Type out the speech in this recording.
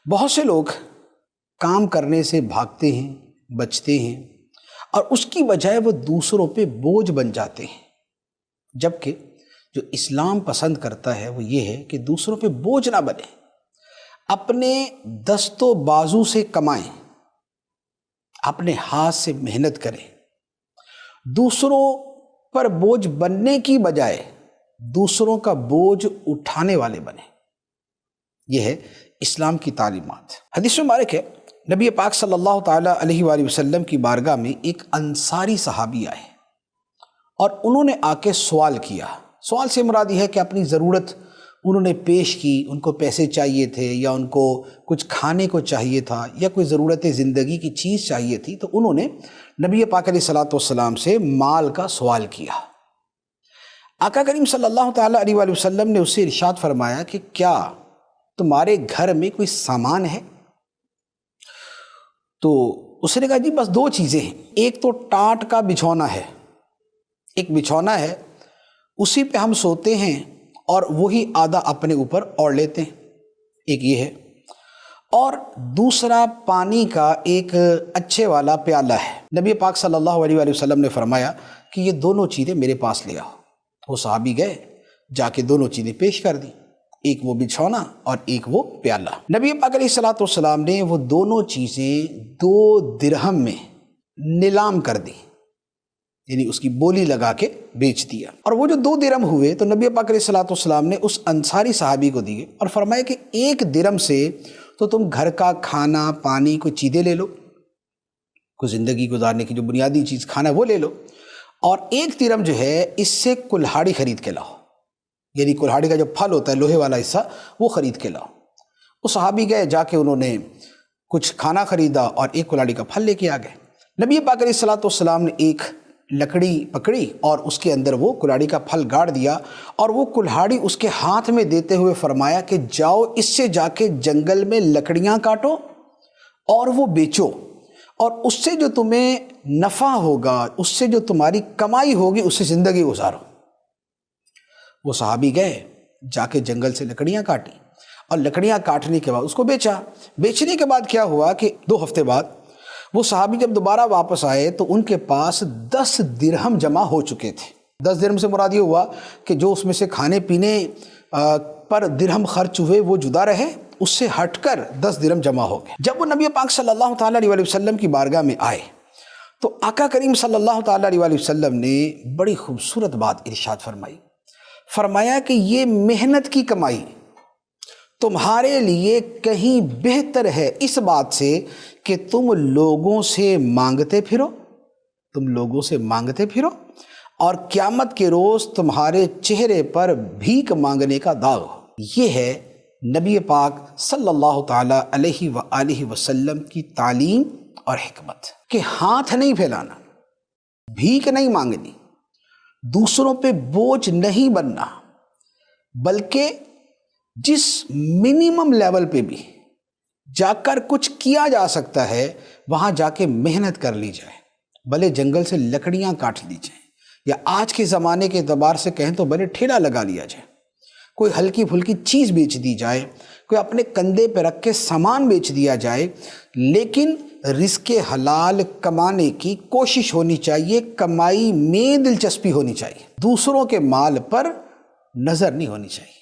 بہت سے لوگ کام کرنے سے بھاگتے ہیں، بچتے ہیں، اور اس کی بجائے وہ دوسروں پہ بوجھ بن جاتے ہیں، جبکہ جو اسلام پسند کرتا ہے وہ یہ ہے کہ دوسروں پہ بوجھ نہ بنے، اپنے دست و بازو سے کمائیں، اپنے ہاتھ سے محنت کریں، دوسروں پر بوجھ بننے کی بجائے دوسروں کا بوجھ اٹھانے والے بنیں۔ یہ ہے اسلام کی تعلیمات۔ حدیث مبارک ہے، نبی پاک صلی اللہ تعالیٰ علیہ وآلہ وسلم کی بارگاہ میں ایک انصاری صحابی آئے اور انہوں نے آ کے سوال کیا۔ سوال سے مراد یہ ہے کہ اپنی ضرورت انہوں نے پیش کی، ان کو پیسے چاہیے تھے یا ان کو کچھ کھانے کو چاہیے تھا یا کوئی ضرورت زندگی کی چیز چاہیے تھی، تو انہوں نے نبی پاک علیہ الصلوۃ والسلام سے مال کا سوال کیا۔ آقا کریم صلی اللہ تعالیٰ علیہ وآلہ وسلم نے اسے ارشاد فرمایا کہ کیا تمہارے گھر میں کوئی سامان ہے؟ تو اس نے کہا جی بس دو چیزیں ہیں، ایک تو ٹاٹ کا بچھونا ہے، ایک بچھونا ہے اسی پہ ہم سوتے ہیں اور وہی آدھا اپنے اوپر اوڑھ لیتے ہیں، ایک یہ ہے، اور دوسرا پانی کا ایک اچھے والا پیالہ ہے۔ نبی پاک صلی اللہ علیہ وآلہ وسلم نے فرمایا کہ یہ دونوں چیزیں میرے پاس لے آؤ۔ وہ صحابی گئے، جا کے دونوں چیزیں پیش کر دی، ایک وہ بچھونا اور ایک وہ پیالہ۔ نبی پاک علیہ الصلوۃ والسلام نے وہ دونوں چیزیں 2 درہم میں نیلام کر دی، یعنی اس کی بولی لگا کے بیچ دیا، اور وہ جو 2 درہم ہوئے تو نبی پاک علیہ الصلوۃ والسلام نے اس انصاری صحابی کو دیے اور فرمایا کہ 1 درہم سے تو تم گھر کا کھانا پانی کوئی چیزیں لے لو، کوئی زندگی گزارنے کی جو بنیادی چیز کھانا ہے وہ لے لو، اور 1 درہم جو ہے اس سے کلہاڑی خرید کے لاؤ، یعنی کلہاڑی کا جو پھل ہوتا ہے لوہے والا حصہ وہ خرید کے لاؤ۔ وہ صحابی گئے، جا کے انہوں نے کچھ کھانا خریدا اور 1 کلہاڑی کا پھل لے کے آ گئے۔ نبی پاک علیہ الصلوۃ والسلام نے ایک لکڑی پکڑی اور اس کے اندر وہ کلہاڑی کا پھل گاڑ دیا، اور وہ کلہاڑی اس کے ہاتھ میں دیتے ہوئے فرمایا کہ جاؤ اس سے جا کے جنگل میں لکڑیاں کاٹو اور وہ بیچو، اور اس سے جو تمہیں نفع ہوگا، اس سے جو تمہاری کمائی ہوگی، اس سے زندگی گزارو۔ وہ صحابی گئے، جا کے جنگل سے لکڑیاں کاٹی اور لکڑیاں کاٹنے کے بعد اس کو بیچا۔ بیچنے کے بعد کیا ہوا کہ 2 ہفتے بعد وہ صحابی جب دوبارہ واپس آئے تو ان کے پاس 10 درہم جمع ہو چکے تھے۔ 10 درہم سے مراد یہ ہوا کہ جو اس میں سے کھانے پینے پر درہم خرچ ہوئے وہ جدا رہے، اس سے ہٹ کر 10 درہم جمع ہو گئے۔ جب وہ نبی پاک صلی اللہ تعالیٰ علیہ وآلہ وسلم کی بارگاہ میں آئے تو آقا کریم صلی اللہ تعالیٰ علیہ وآلہ وسلم نے بڑی خوبصورت بات ارشاد فرمائی۔ فرمایا کہ یہ محنت کی کمائی تمہارے لیے کہیں بہتر ہے اس بات سے کہ تم لوگوں سے مانگتے پھرو اور قیامت کے روز تمہارے چہرے پر بھیک مانگنے کا داغ ہو۔ یہ ہے نبی پاک صلی اللہ تعالیٰ علیہ وآلہ وسلم کی تعلیم اور حکمت، کہ ہاتھ نہیں پھیلانا، بھیک نہیں مانگنی، دوسروں پہ بوجھ نہیں بننا، بلکہ جس منیمم لیول پہ بھی جا کر کچھ کیا جا سکتا ہے وہاں جا کے محنت کر لی جائے، بھلے جنگل سے لکڑیاں کاٹ لی جائیں، یا آج کے زمانے کے اعتبار سے کہیں تو بھلے ٹھیلا لگا لیا جائے، کوئی ہلکی پھلکی چیز بیچ دی جائے، کوئی اپنے کندھے پہ رکھ کے سامان بیچ دیا جائے، لیکن رزق حلال کمانے کی کوشش ہونی چاہیے، کمائی میں دلچسپی ہونی چاہیے، دوسروں کے مال پر نظر نہیں ہونی چاہیے۔